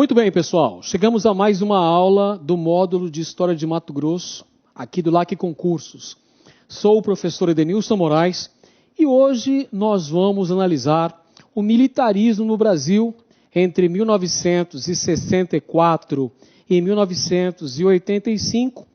Muito bem, pessoal. Chegamos a mais uma aula do módulo de História de Mato Grosso, aqui do LAC Concursos. Sou o professor Edenilson Moraes e hoje nós vamos analisar o militarismo no Brasil entre 1964 e 1985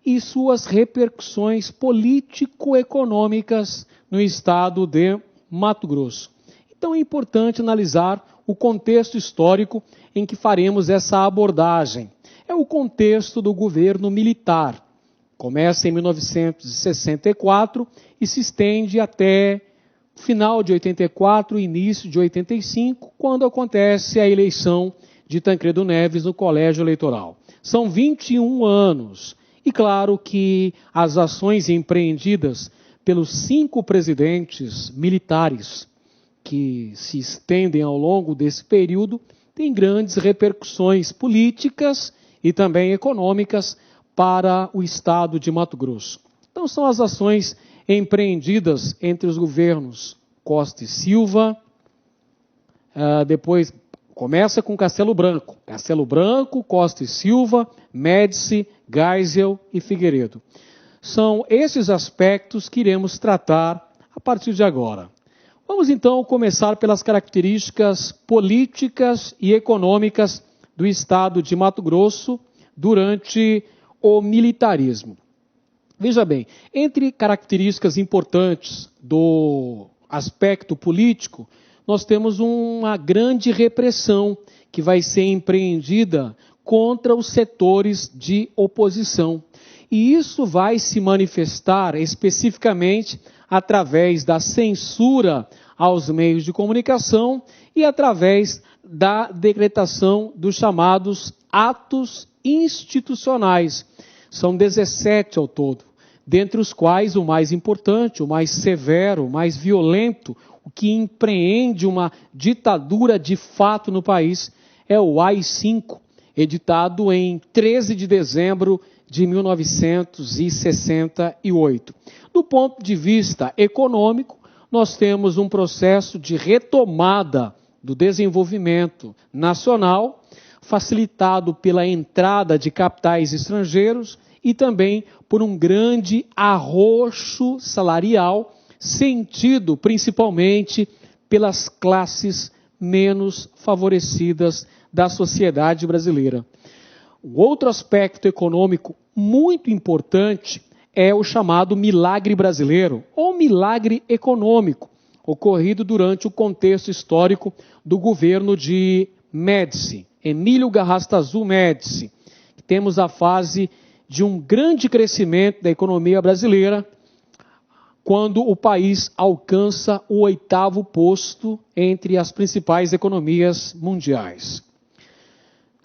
e suas repercussões político-econômicas no estado de Mato Grosso. Então é importante analisar o contexto histórico em que faremos essa abordagem. É o contexto do governo militar. Começa em 1964 e se estende até final de 84, início de 85, quando acontece a eleição de Tancredo Neves no colégio eleitoral. São 21 anos. E claro que as ações empreendidas pelos 5 presidentes militares que se estendem ao longo desse período têm grandes repercussões políticas e também econômicas para o estado de Mato Grosso. Então são as ações empreendidas entre os governos Costa e Silva, depois começa com Castelo Branco, Costa e Silva, Médici, Geisel e Figueiredo. São esses aspectos que iremos tratar a partir de agora. Vamos então começar pelas características políticas e econômicas do estado de Mato Grosso durante o militarismo. Veja bem, entre características importantes do aspecto político, nós temos uma grande repressão que vai ser empreendida contra os setores de oposição. E isso vai se manifestar especificamente através da censura aos meios de comunicação e através da decretação dos chamados atos institucionais. São 17 ao todo, dentre os quais o mais importante, o mais severo, o mais violento, o que empreende uma ditadura de fato no país, é o AI-5, editado em 13 de dezembro de 1968. Do ponto de vista econômico, nós temos um processo de retomada do desenvolvimento nacional, facilitado pela entrada de capitais estrangeiros e também por um grande arroxo salarial, sentido principalmente pelas classes menos favorecidas da sociedade brasileira. O outro aspecto econômico muito importante é o chamado milagre brasileiro, ou milagre econômico, ocorrido durante o contexto histórico do governo de Médici, Emílio Garrastazu Médici. Temos a fase de um grande crescimento da economia brasileira, quando o país alcança o 8º posto entre as principais economias mundiais.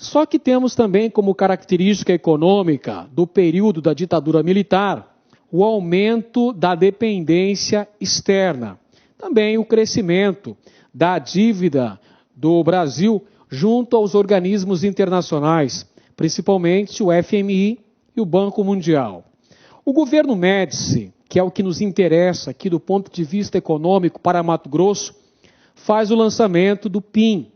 Só que temos também como característica econômica do período da ditadura militar o aumento da dependência externa. Também o crescimento da dívida do Brasil junto aos organismos internacionais, principalmente o FMI e o Banco Mundial. O governo Médici, que é o que nos interessa aqui do ponto de vista econômico para Mato Grosso, faz o lançamento do PIN,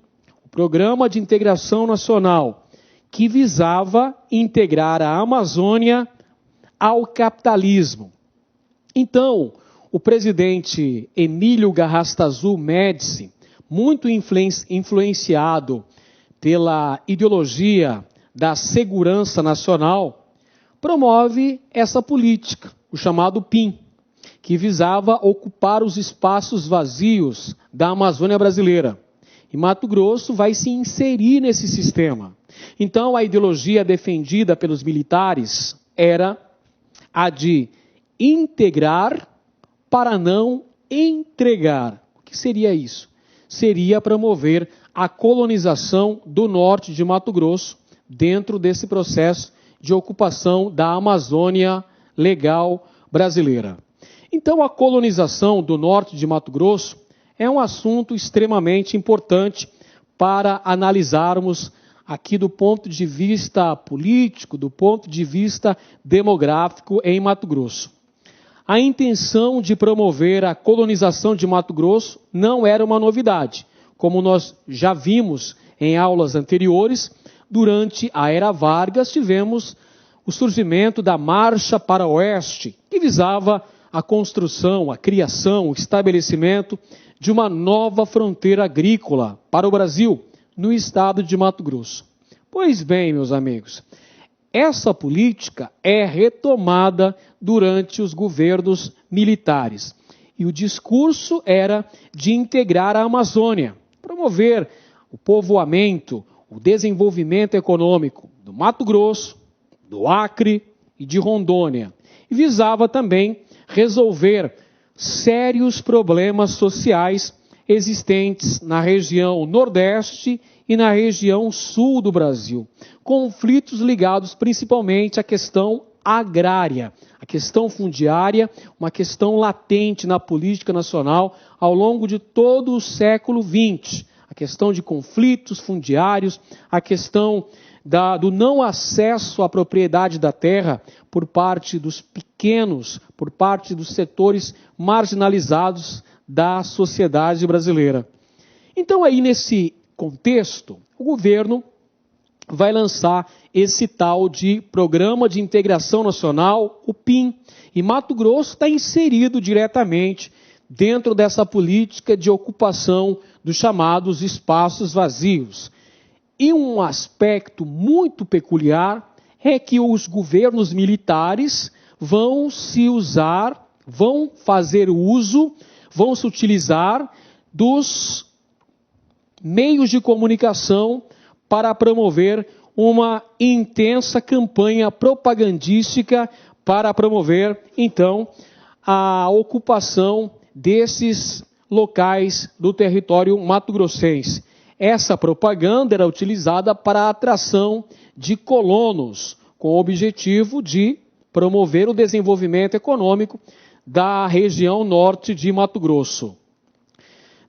Programa de Integração Nacional, que visava integrar a Amazônia ao capitalismo. Então, o presidente Emílio Garrastazu Médici, muito influenciado pela ideologia da segurança nacional, promove essa política, o chamado PIN, que visava ocupar os espaços vazios da Amazônia brasileira. E Mato Grosso vai se inserir nesse sistema. Então, a ideologia defendida pelos militares era a de integrar para não entregar. O que seria isso? Seria promover a colonização do norte de Mato Grosso dentro desse processo de ocupação da Amazônia legal brasileira. Então, a colonização do norte de Mato Grosso é um assunto extremamente importante para analisarmos aqui do ponto de vista político, do ponto de vista demográfico em Mato Grosso. A intenção de promover a colonização de Mato Grosso não era uma novidade, como nós já vimos em aulas anteriores, durante a Era Vargas tivemos o surgimento da Marcha para o Oeste, que visava a construção, a criação, o estabelecimento de uma nova fronteira agrícola para o Brasil, no estado de Mato Grosso. Pois bem, meus amigos, essa política é retomada durante os governos militares. E o discurso era de integrar a Amazônia, promover o povoamento, o desenvolvimento econômico do Mato Grosso, do Acre e de Rondônia. E visava também resolver sérios problemas sociais existentes na região Nordeste e na região Sul do Brasil. Conflitos ligados principalmente à questão agrária, a questão fundiária, uma questão latente na política nacional ao longo de todo o século XX. A questão de conflitos fundiários, a questão do não acesso à propriedade da terra por parte dos pequenos, por parte dos setores marginalizados da sociedade brasileira. Então aí nesse contexto, o governo vai lançar esse tal de Programa de Integração Nacional, o PIN, e Mato Grosso está inserido diretamente dentro dessa política de ocupação dos chamados espaços vazios. E um aspecto muito peculiar é que os governos militares vão se utilizar dos meios de comunicação para promover uma intensa campanha propagandística para promover, então, a ocupação desses locais do território mato-grossense. Essa propaganda era utilizada para a atração de colonos, com o objetivo de promover o desenvolvimento econômico da região norte de Mato Grosso.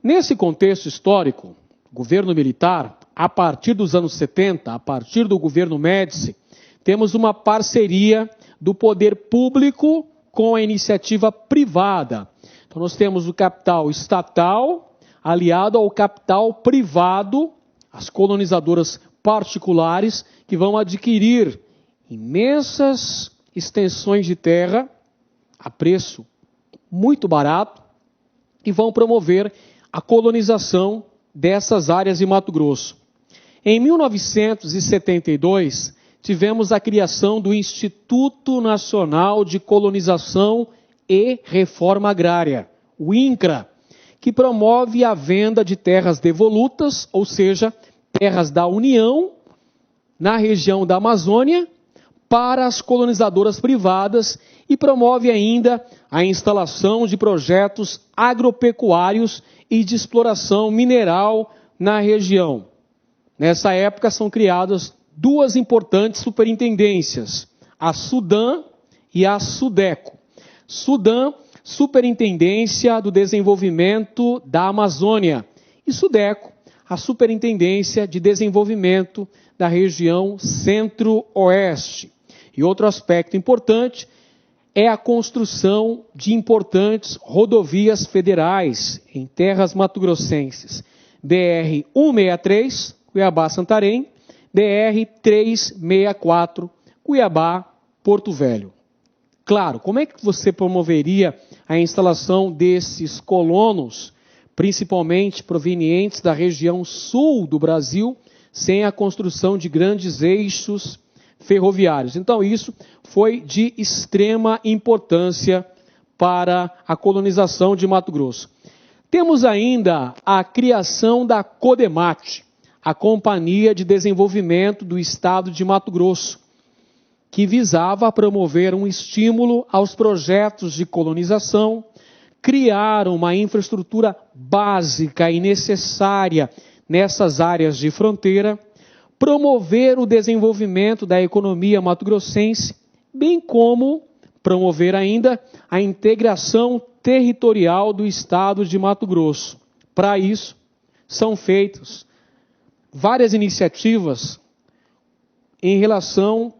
Nesse contexto histórico, o governo militar, a partir dos anos 70, a partir do governo Médici, temos uma parceria do poder público com a iniciativa privada. Então nós temos o capital estatal aliado ao capital privado, as colonizadoras particulares que vão adquirir imensas extensões de terra a preço muito barato e vão promover a colonização dessas áreas de Mato Grosso. Em 1972, tivemos a criação do Instituto Nacional de Colonização e Reforma Agrária, o INCRA, que promove a venda de terras devolutas, ou seja, terras da União, na região da Amazônia, para as colonizadoras privadas e promove ainda a instalação de projetos agropecuários e de exploração mineral na região. Nessa época são criadas duas importantes superintendências, a SUDAM e a SUDECO. SUDAM, Superintendência do Desenvolvimento da Amazônia, e SUDECO, a Superintendência de Desenvolvimento da região Centro-Oeste. E outro aspecto importante é a construção de importantes rodovias federais em terras mato-grossenses. BR-163, Cuiabá-Santarém, BR-364, Cuiabá-Porto Velho. Claro, como é que você promoveria a instalação desses colonos, principalmente provenientes da região sul do Brasil, sem a construção de grandes eixos ferroviários? Então isso foi de extrema importância para a colonização de Mato Grosso. Temos ainda a criação da CODEMAT, a Companhia de Desenvolvimento do Estado de Mato Grosso, que visava promover um estímulo aos projetos de colonização, criar uma infraestrutura básica e necessária nessas áreas de fronteira, promover o desenvolvimento da economia mato-grossense, bem como promover ainda a integração territorial do Estado de Mato Grosso. Para isso, são feitas várias iniciativas em relação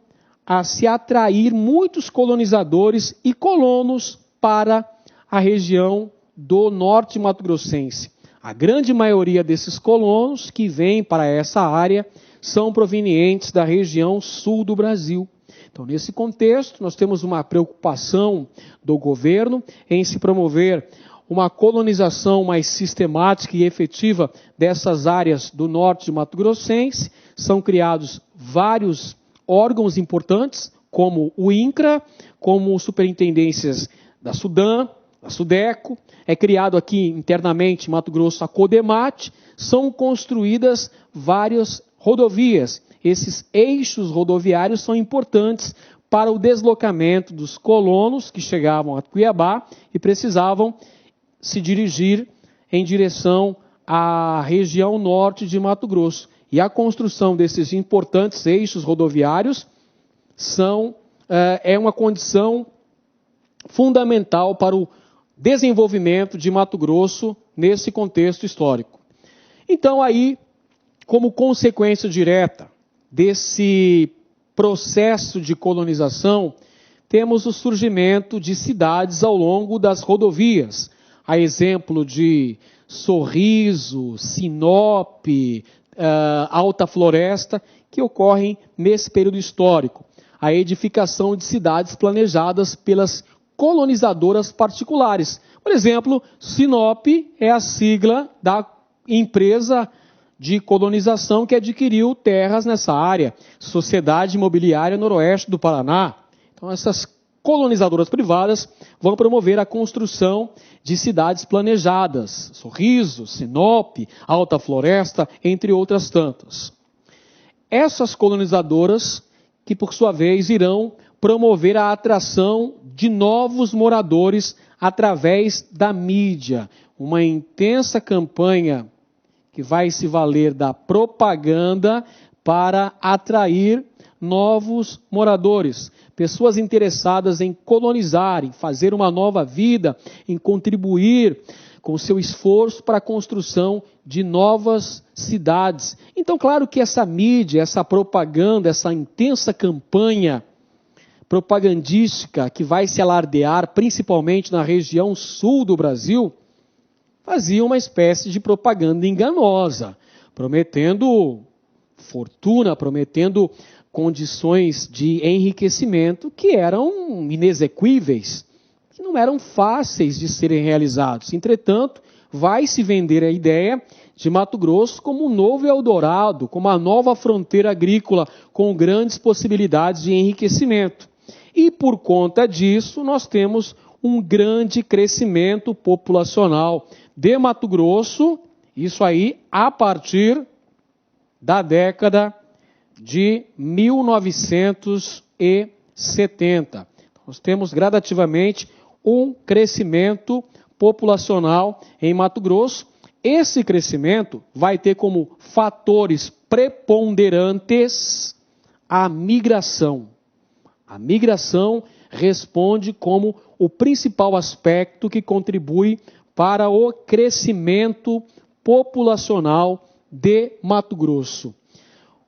a se atrair muitos colonizadores e colonos para a região do norte mato-grossense. A grande maioria desses colonos que vêm para essa área são provenientes da região sul do Brasil. Então, nesse contexto, nós temos uma preocupação do governo em se promover uma colonização mais sistemática e efetiva dessas áreas do norte de Mato Grossense. São criados vários órgãos importantes, como o INCRA, como superintendências da SUDAM, da SUDECO. É criado aqui internamente em Mato Grosso a CODEMAT. São construídas várias rodovias. Esses eixos rodoviários são importantes para o deslocamento dos colonos que chegavam a Cuiabá e precisavam se dirigir em direção à região norte de Mato Grosso. E a construção desses importantes eixos rodoviários é uma condição fundamental para o desenvolvimento de Mato Grosso nesse contexto histórico. Então, aí, como consequência direta desse processo de colonização, temos o surgimento de cidades ao longo das rodovias, a exemplo de Sorriso, Sinop, Alta Floresta, que ocorrem nesse período histórico. A edificação de cidades planejadas pelas colonizadoras particulares. Por exemplo, Sinop é a sigla da empresa de colonização que adquiriu terras nessa área, Sociedade Imobiliária Noroeste do Paraná. Então, essas colonizadoras privadas vão promover a construção de cidades planejadas, Sorriso, Sinop, Alta Floresta, entre outras tantas. Essas colonizadoras, que por sua vez irão promover a atração de novos moradores através da mídia, uma intensa campanha que vai se valer da propaganda para atrair novos moradores, pessoas interessadas em colonizar, em fazer uma nova vida, em contribuir com seu esforço para a construção de novas cidades. Então, claro que essa mídia, essa propaganda, essa intensa campanha propagandística que vai se alardear principalmente na região sul do Brasil, fazia uma espécie de propaganda enganosa, prometendo fortuna, prometendo condições de enriquecimento que eram inexequíveis, que não eram fáceis de serem realizados. Entretanto, vai se vender a ideia de Mato Grosso como um novo Eldorado, como a nova fronteira agrícola com grandes possibilidades de enriquecimento. E por conta disso, nós temos um grande crescimento populacional de Mato Grosso, isso aí a partir da década de 1970. Nós temos gradativamente um crescimento populacional em Mato Grosso. Esse crescimento vai ter como fatores preponderantes a migração. A migração responde como o principal aspecto que contribui para o crescimento populacional de Mato Grosso.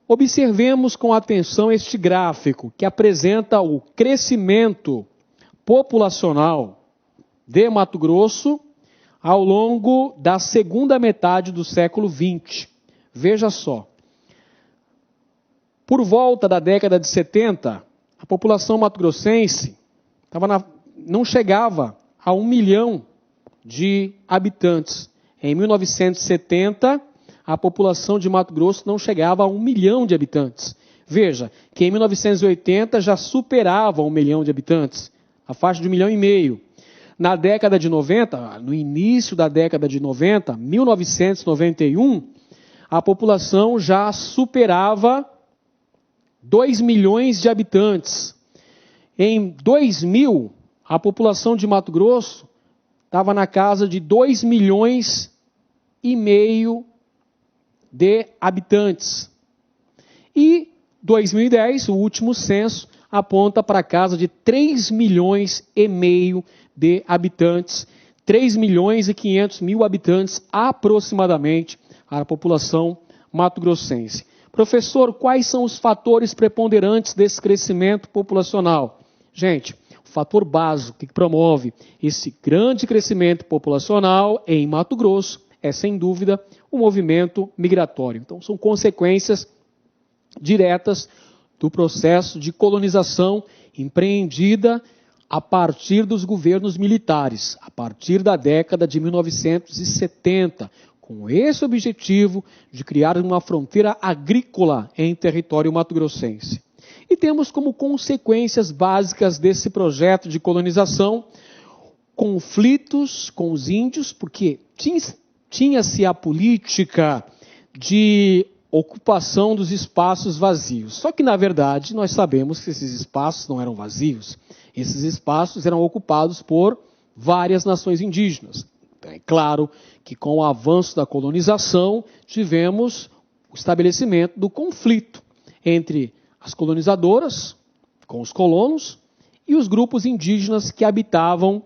Observemos com atenção este gráfico que apresenta o crescimento populacional de Mato Grosso ao longo da segunda metade do século XX. Veja só. Por volta da década de 70, a população mato-grossense não chegava a 1 milhão de habitantes. Em 1970, a população de Mato Grosso não chegava a 1 milhão de habitantes. Veja que em 1980 já superava 1 milhão de habitantes, a faixa de 1,5 milhão. Na década de 90, no início da década de 90, 1991, a população já superava 2 milhões de habitantes. Em 2000, a população de Mato Grosso estava na casa de 2,5 milhões de habitantes. E 2010, o último censo, aponta para a casa de 3,5 milhões de habitantes, 3,5 milhões habitantes aproximadamente a população mato-grossense. Professor, quais são os fatores preponderantes desse crescimento populacional? Gente, o fator básico que promove esse grande crescimento populacional em Mato Grosso é, sem dúvida, o movimento migratório. Então, são consequências diretas do processo de colonização empreendida a partir dos governos militares, a partir da década de 1970, com esse objetivo de criar uma fronteira agrícola em território mato-grossense. E temos como consequências básicas desse projeto de colonização conflitos com os índios, porque tinha-se a política de ocupação dos espaços vazios. Só que, na verdade, nós sabemos que esses espaços não eram vazios. Esses espaços eram ocupados por várias nações indígenas. É claro que com o avanço da colonização, tivemos o estabelecimento do conflito entre as colonizadoras, com os colonos, e os grupos indígenas que habitavam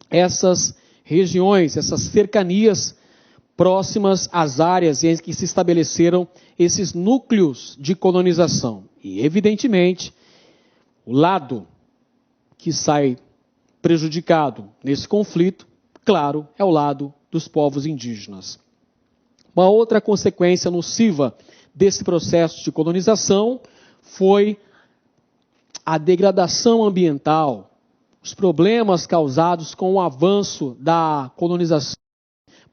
essas regiões, essas cercanias próximas às áreas em que se estabeleceram esses núcleos de colonização. E, evidentemente, o lado que sai prejudicado nesse conflito, claro, é o lado dos povos indígenas. Uma outra consequência nociva desse processo de colonização foi a degradação ambiental, os problemas causados com o avanço da colonização,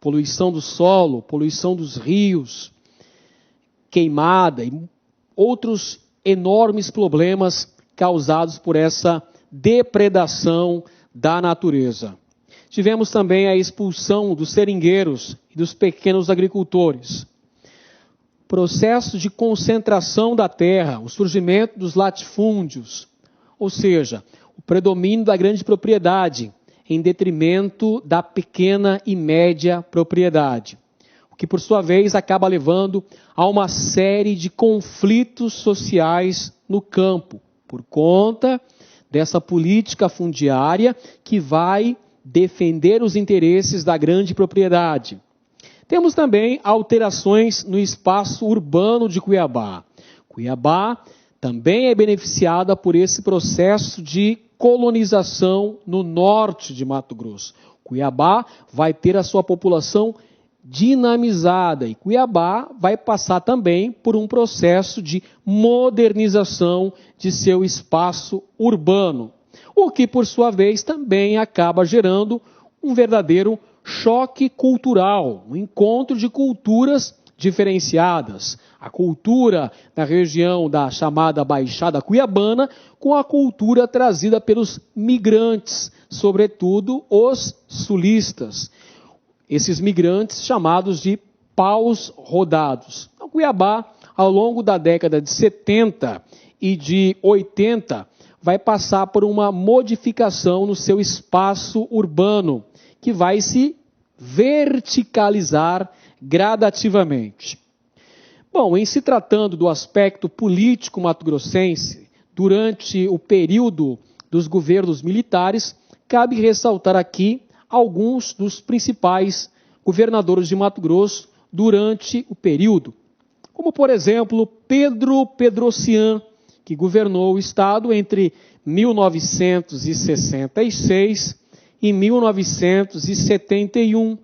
poluição do solo, poluição dos rios, queimada e outros enormes problemas causados por essa depredação da natureza. Tivemos também a expulsão dos seringueiros e dos pequenos agricultores. Processo de concentração da terra, o surgimento dos latifúndios, ou seja, o predomínio da grande propriedade em detrimento da pequena e média propriedade, o que por sua vez acaba levando a uma série de conflitos sociais no campo, por conta dessa política fundiária que vai defender os interesses da grande propriedade. Temos também alterações no espaço urbano de Cuiabá. Cuiabá também é beneficiada por esse processo de colonização no norte de Mato Grosso. Cuiabá vai ter a sua população dinamizada e Cuiabá vai passar também por um processo de modernização de seu espaço urbano, o que, por sua vez, também acaba gerando um verdadeiro choque cultural, um encontro de culturas diferenciadas. A cultura da região da chamada Baixada Cuiabana com a cultura trazida pelos migrantes, sobretudo os sulistas. Esses migrantes chamados de paus rodados. Então, Cuiabá, ao longo da década de 70 e de 80, vai passar por uma modificação no seu espaço urbano, que vai se verticalizar gradativamente. Bom, em se tratando do aspecto político mato-grossense, durante o período dos governos militares, cabe ressaltar aqui alguns dos principais governadores de Mato Grosso durante o período, como, por exemplo, Pedro Pedrocian, que governou o estado entre 1966 e 1971.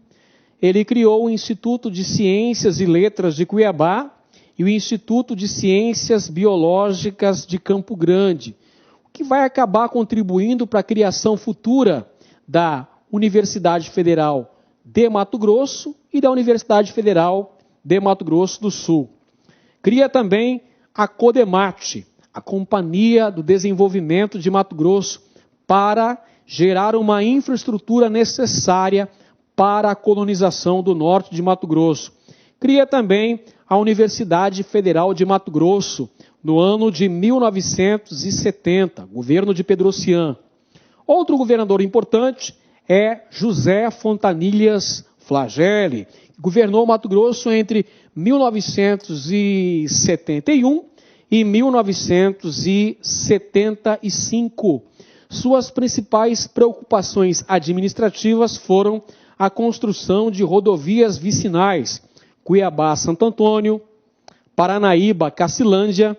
Ele criou o Instituto de Ciências e Letras de Cuiabá e o Instituto de Ciências Biológicas de Campo Grande, o que vai acabar contribuindo para a criação futura da Universidade Federal de Mato Grosso e da Universidade Federal de Mato Grosso do Sul. Cria também a Codemate, a Companhia do Desenvolvimento de Mato Grosso, para gerar uma infraestrutura necessária para a colonização do norte de Mato Grosso. Cria também a Universidade Federal de Mato Grosso, no ano de 1970, governo de Pedrocian. Outro governador importante é José Fontanilhas Flagelli, que governou Mato Grosso entre 1971 e 1975. Suas principais preocupações administrativas foram a construção de rodovias vicinais, Cuiabá-Santo Antônio, Paranaíba-Cacilândia,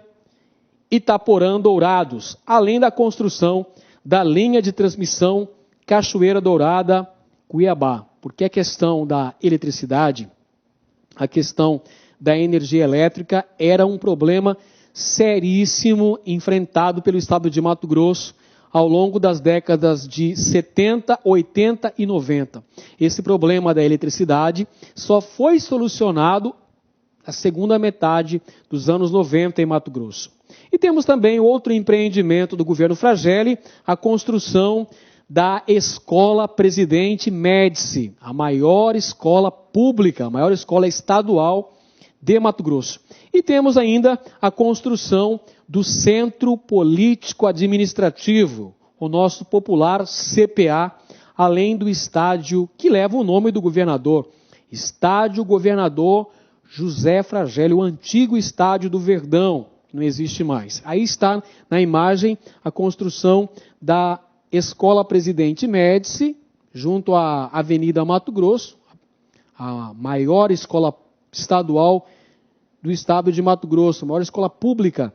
Itaporã-Dourados, além da construção da linha de transmissão Cachoeira Dourada-Cuiabá. porque a questão da eletricidade, a questão da energia elétrica era um problema seríssimo enfrentado pelo estado de Mato Grosso ao longo das décadas de 70, 80 e 90. Esse problema da eletricidade só foi solucionado na segunda metade dos anos 90 em Mato Grosso. E temos também outro empreendimento do governo Fragelli, a construção da Escola Presidente Médici, a maior escola pública, a maior escola estadual de Mato Grosso. E temos ainda a construção do Centro Político Administrativo, o nosso popular CPA, além do estádio que leva o nome do governador, Estádio Governador José Fragelli, o antigo estádio do Verdão, que não existe mais. Aí está na imagem a construção da Escola Presidente Médici, junto à Avenida Mato Grosso, a maior escola estadual do estado de Mato Grosso, a maior escola pública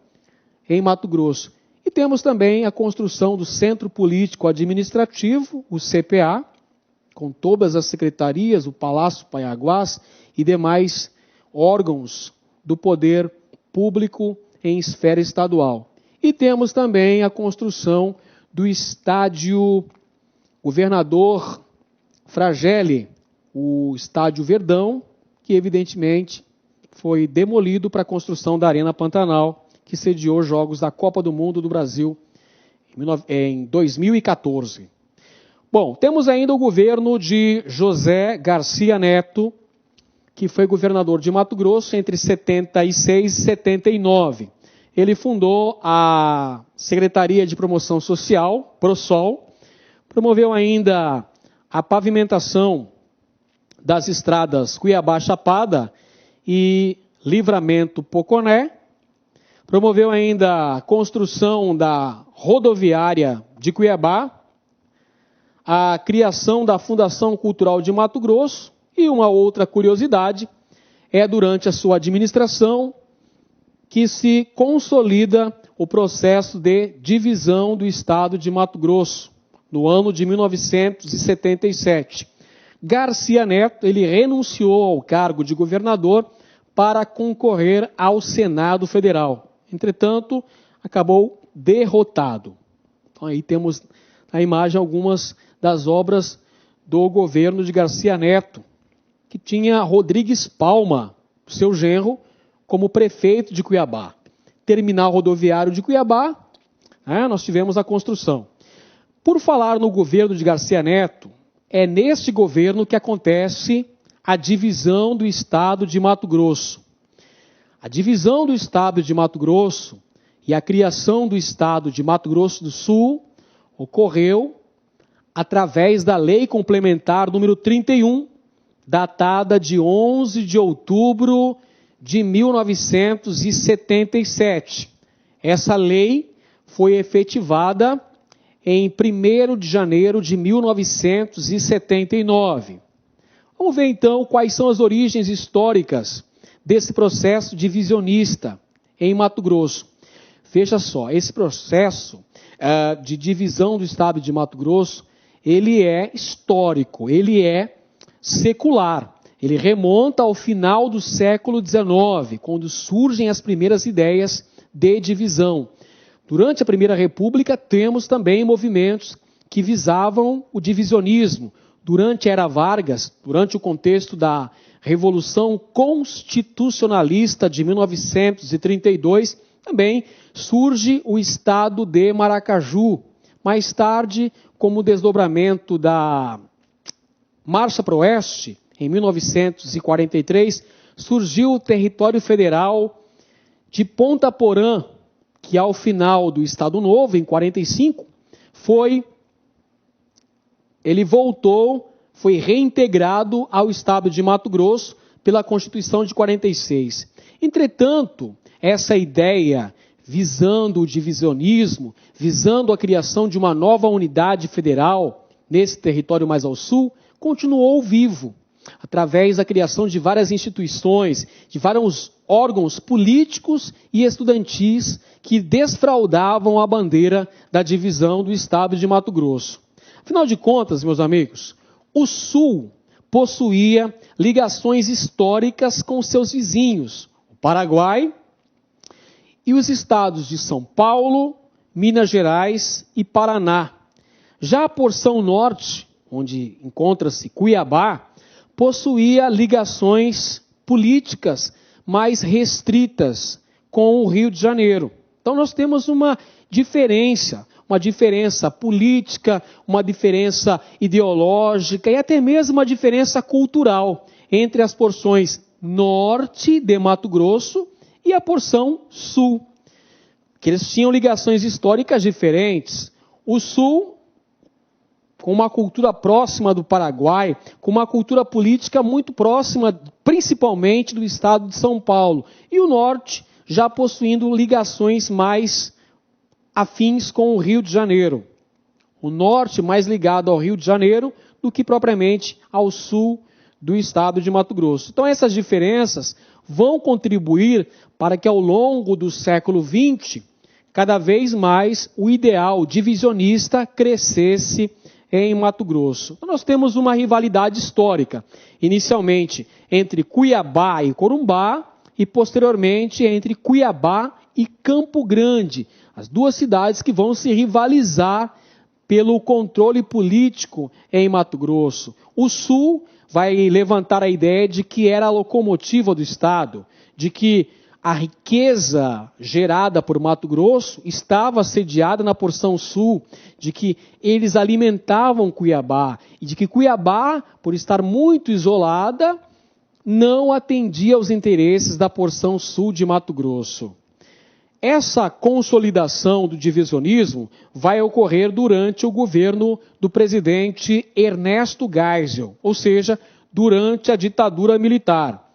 em Mato Grosso. E temos também a construção do Centro Político Administrativo, o CPA, com todas as secretarias, o Palácio Paiaguás e demais órgãos do poder público em esfera estadual. E temos também a construção do estádio Governador Fragelli, o estádio Verdão, que evidentemente foi demolido para a construção da Arena Pantanal, que sediou jogos da Copa do Mundo do Brasil em 2014. Bom, temos ainda o governo de José Garcia Neto, que foi governador de Mato Grosso entre 76 e 79. Ele fundou a Secretaria de Promoção Social, PROSOL, promoveu ainda a pavimentação das estradas Cuiabá-Chapada e Livramento-Poconé, promoveu ainda a construção da rodoviária de Cuiabá, a criação da Fundação Cultural de Mato Grosso e uma outra curiosidade é durante a sua administração que se consolida o processo de divisão do estado de Mato Grosso, no ano de 1977. Garcia Neto, ele renunciou ao cargo de governador para concorrer ao Senado Federal. Entretanto, acabou derrotado. Então aí temos na imagem algumas das obras do governo de Garcia Neto, que tinha Rodrigues Palma, seu genro, como prefeito de Cuiabá. Terminal rodoviário de Cuiabá, nós tivemos a construção. Por falar no governo de Garcia Neto, é neste governo que acontece a divisão do estado de Mato Grosso. A divisão do estado de Mato Grosso e a criação do estado de Mato Grosso do Sul ocorreu através da Lei Complementar número 31, datada de 11 de outubro de 1977. Essa lei foi efetivada em 1º de janeiro de 1979. Vamos ver então quais são as origens históricas desse processo divisionista em Mato Grosso. Veja só, esse processo de divisão do estado de Mato Grosso, ele é histórico, ele é secular. Ele remonta ao final do século XIX, quando surgem as primeiras ideias de divisão. Durante a Primeira República, temos também movimentos que visavam o divisionismo. Durante a Era Vargas, durante o contexto da Revolução Constitucionalista de 1932, também surge o Estado de Maracaju. Mais tarde, como desdobramento da Marcha para o Oeste, em 1943, surgiu o território federal de Ponta Porã, que ao final do Estado Novo, em 45, ele voltou, foi reintegrado ao Estado de Mato Grosso pela Constituição de 46. Entretanto, essa ideia visando o divisionismo, visando a criação de uma nova unidade federal nesse território mais ao sul, continuou vivo, através da criação de várias instituições, de vários órgãos políticos e estudantis que desfraudavam a bandeira da divisão do estado de Mato Grosso. Afinal de contas, meus amigos, o Sul possuía ligações históricas com seus vizinhos, o Paraguai e os estados de São Paulo, Minas Gerais e Paraná. Já a porção norte, onde encontra-se Cuiabá, possuía ligações políticas mais restritas com o Rio de Janeiro. Então nós temos uma diferença política, uma diferença ideológica e até mesmo uma diferença cultural entre as porções norte de Mato Grosso e a porção sul, que eles tinham ligações históricas diferentes. O sul, com uma cultura próxima do Paraguai, com uma cultura política muito próxima, principalmente do estado de São Paulo, e o norte já possuindo ligações mais afins com o Rio de Janeiro. O norte mais ligado ao Rio de Janeiro do que propriamente ao sul do estado de Mato Grosso. Então essas diferenças vão contribuir para que ao longo do século XX, cada vez mais o ideal divisionista crescesse em Mato Grosso. Então nós temos uma rivalidade histórica, inicialmente entre Cuiabá e Corumbá e posteriormente entre Cuiabá e Campo Grande, as duas cidades que vão se rivalizar pelo controle político em Mato Grosso. O Sul vai levantar a ideia de que era a locomotiva do Estado, de que a riqueza gerada por Mato Grosso estava sediada na porção sul, de que eles alimentavam Cuiabá, e de que Cuiabá, por estar muito isolada, não atendia aos interesses da porção sul de Mato Grosso. Essa consolidação do divisionismo vai ocorrer durante o governo do presidente Ernesto Geisel, ou seja, durante a ditadura militar.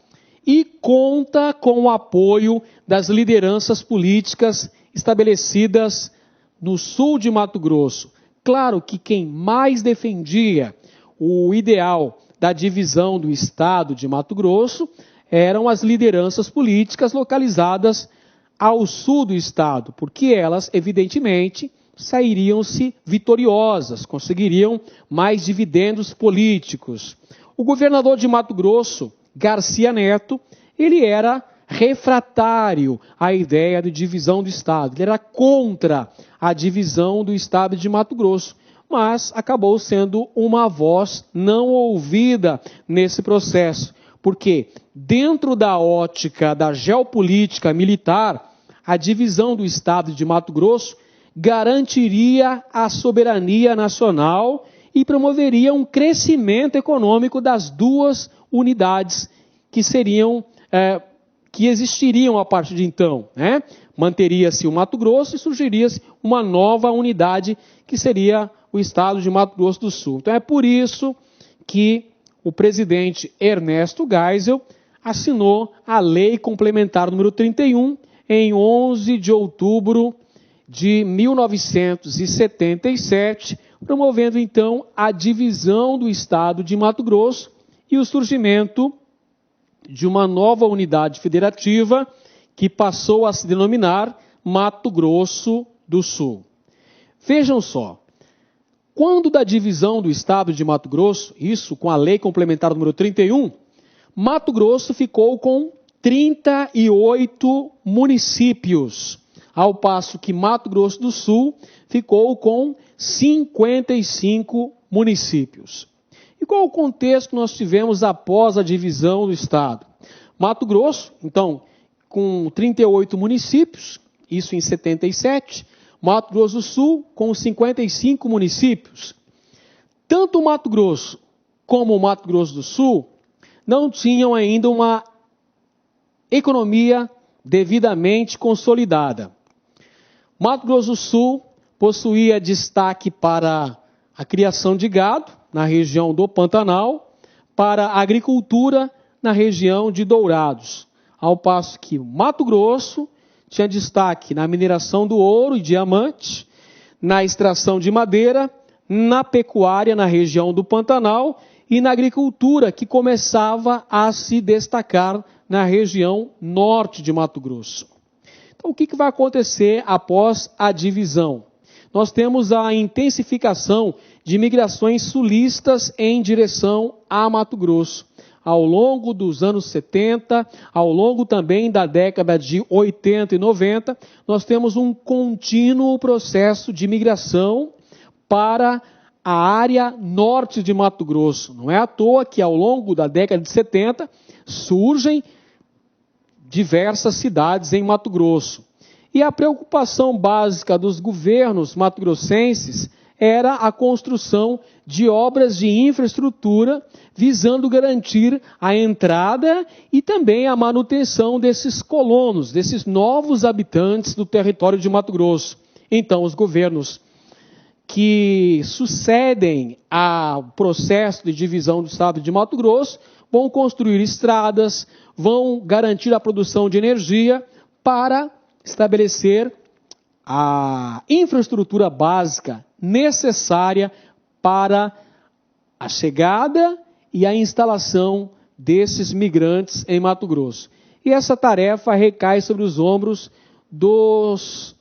E conta com o apoio das lideranças políticas estabelecidas no sul de Mato Grosso. Claro que quem mais defendia o ideal da divisão do estado de Mato Grosso eram as lideranças políticas localizadas ao sul do estado, porque elas, evidentemente, sairiam-se vitoriosas, conseguiriam mais dividendos políticos. O governador de Mato Grosso, Garcia Neto, ele era refratário à ideia de divisão do estado, ele era contra a divisão do estado de Mato Grosso, mas acabou sendo uma voz não ouvida nesse processo, porque dentro da ótica da geopolítica militar, a divisão do estado de Mato Grosso garantiria a soberania nacional e promoveria um crescimento econômico das duas unidades que existiriam a partir de então, né? Manteria-se o Mato Grosso e surgiria-se uma nova unidade que seria o estado de Mato Grosso do Sul. Então é por isso que o presidente Ernesto Geisel assinou a Lei Complementar número 31 em 11 de outubro de 1977, promovendo então a divisão do estado de Mato Grosso e o surgimento de uma nova unidade federativa que passou a se denominar Mato Grosso do Sul. Vejam só, quando da divisão do estado de Mato Grosso, isso com a Lei Complementar número 31, Mato Grosso ficou com 38 municípios, ao passo que Mato Grosso do Sul ficou com 55 municípios. E qual o contexto que nós tivemos após a divisão do estado? Mato Grosso, então, com 38 municípios, isso em 77, Mato Grosso do Sul com 55 municípios. Tanto o Mato Grosso como o Mato Grosso do Sul não tinham ainda uma economia devidamente consolidada. Mato Grosso do Sul possuía destaque para a criação de gado na região do Pantanal, para a agricultura na região de Dourados, ao passo que Mato Grosso tinha destaque na mineração do ouro e diamante, na extração de madeira, na pecuária na região do Pantanal e na agricultura, que começava a se destacar na região norte de Mato Grosso. Então, o que vai acontecer após a divisão? Nós temos a intensificação de migrações sulistas em direção a Mato Grosso. Ao longo dos anos 70, ao longo também da década de 80 e 90, nós temos um contínuo processo de migração para a área norte de Mato Grosso. Não é à toa que ao longo da década de 70 surgem diversas cidades em Mato Grosso. E a preocupação básica dos governos mato-grossenses era a construção de obras de infraestrutura visando garantir a entrada e também a manutenção desses colonos, desses novos habitantes do território de Mato Grosso. Então, os governos que sucedem ao processo de divisão do estado de Mato Grosso vão construir estradas, vão garantir a produção de energia para estabelecer a infraestrutura básica necessária para a chegada e a instalação desses migrantes em Mato Grosso. E essa tarefa recai sobre os ombros dos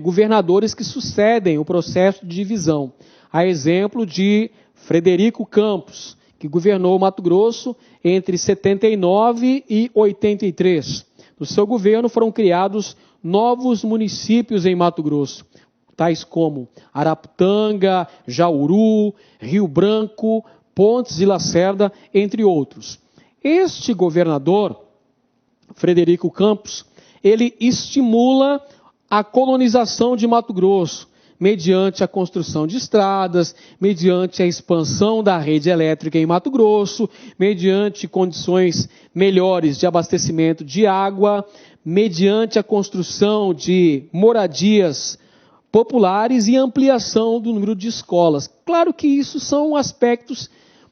governadores que sucedem o processo de divisão. A exemplo de Frederico Campos, que governou Mato Grosso entre 79 e 83. No seu governo foram criados novos municípios em Mato Grosso, tais como Araputanga, Jauru, Rio Branco, Pontes e Lacerda, entre outros. Este governador, Frederico Campos, ele estimula a colonização de Mato Grosso, mediante a construção de estradas, mediante a expansão da rede elétrica em Mato Grosso, mediante condições melhores de abastecimento de água, mediante a construção de moradias populares e ampliação do número de escolas. Claro que isso são aspectos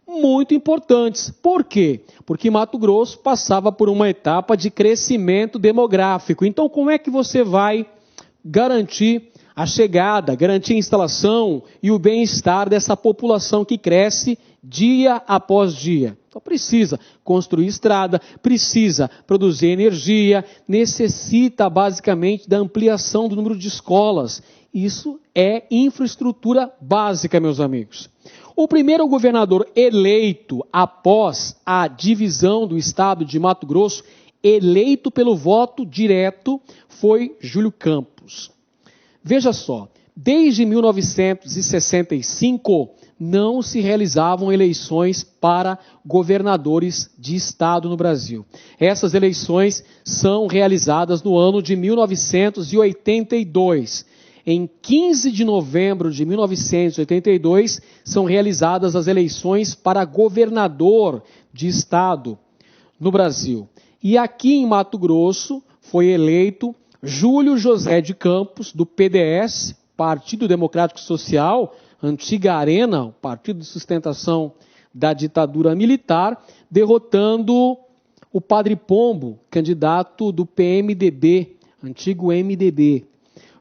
muito importantes. Por quê? Porque Mato Grosso passava por uma etapa de crescimento demográfico. Então, como é que você vai garantir a chegada, garantir a instalação e o bem-estar dessa população que cresce dia após dia? Então precisa construir estrada, precisa produzir energia, necessita basicamente da ampliação do número de escolas. Isso é infraestrutura básica, meus amigos. O primeiro governador eleito após a divisão do estado de Mato Grosso, eleito pelo voto direto, foi Júlio Campos. Veja só, desde 1965 não se realizavam eleições para governadores de estado no Brasil. Essas eleições são realizadas no ano de 1982. Em 15 de novembro de 1982 são realizadas as eleições para governador de estado no Brasil. E aqui em Mato Grosso foi eleito Júlio José de Campos, do PDS, Partido Democrático Social, antiga Arena, o partido de sustentação da ditadura militar, derrotando o Padre Pombo, candidato do PMDB, antigo MDB.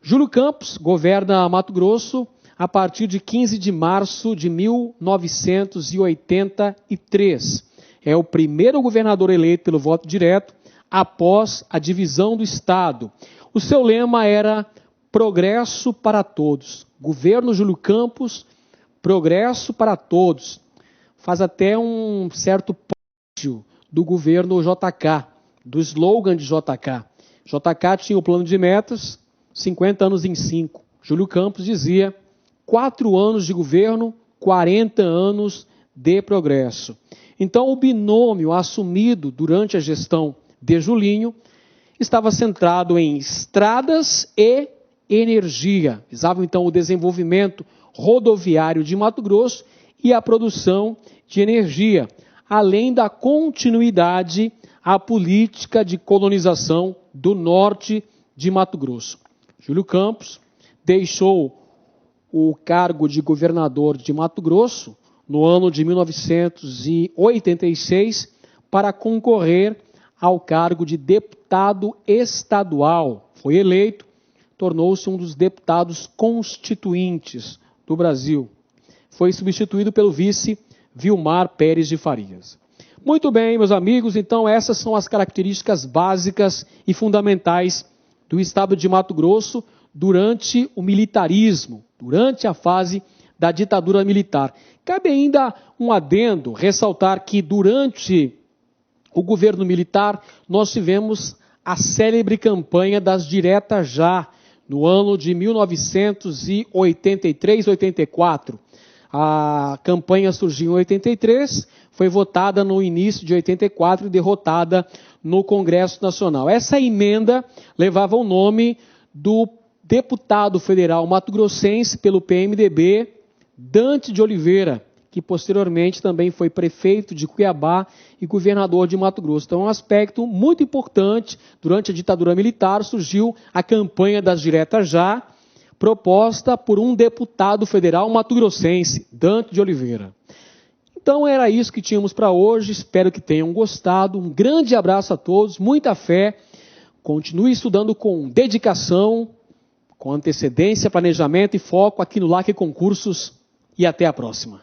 Júlio Campos governa Mato Grosso a partir de 15 de março de 1983. É o primeiro governador eleito pelo voto direto após a divisão do Estado. O seu lema era progresso para todos. Governo Júlio Campos, progresso para todos. Faz até um certo plágio do governo JK, do slogan de JK. JK tinha o plano de metas, 50 anos em 5. Júlio Campos dizia 4 anos de governo, 40 anos de progresso. Então o binômio assumido durante a gestão de Julinho estava centrado em estradas e energia. Visavam então o desenvolvimento rodoviário de Mato Grosso e a produção de energia, além da continuidade à política de colonização do norte de Mato Grosso. Júlio Campos deixou o cargo de governador de Mato Grosso no ano de 1986 para concorrer ao cargo de deputado estadual. Foi eleito, tornou-se um dos deputados constituintes do Brasil. Foi substituído pelo vice Vilmar Pérez de Farias. Muito bem, meus amigos, então essas são as características básicas e fundamentais do estado de Mato Grosso durante o militarismo, durante a fase da ditadura militar. Cabe ainda um adendo, ressaltar que durante o governo militar nós tivemos a célebre campanha das diretas já, no ano de 1983-84. A campanha surgiu em 83, foi votada no início de 84 e derrotada no Congresso Nacional. Essa emenda levava o nome do deputado federal mato-grossense pelo PMDB, Dante de Oliveira, que posteriormente também foi prefeito de Cuiabá e governador de Mato Grosso. Então, um aspecto muito importante, durante a ditadura militar, surgiu a campanha das diretas já, proposta por um deputado federal mato-grossense, Dante de Oliveira. Então, era isso que tínhamos para hoje, espero que tenham gostado. Um grande abraço a todos, muita fé, continue estudando com dedicação, com antecedência, planejamento e foco aqui no LAC Concursos, e até a próxima.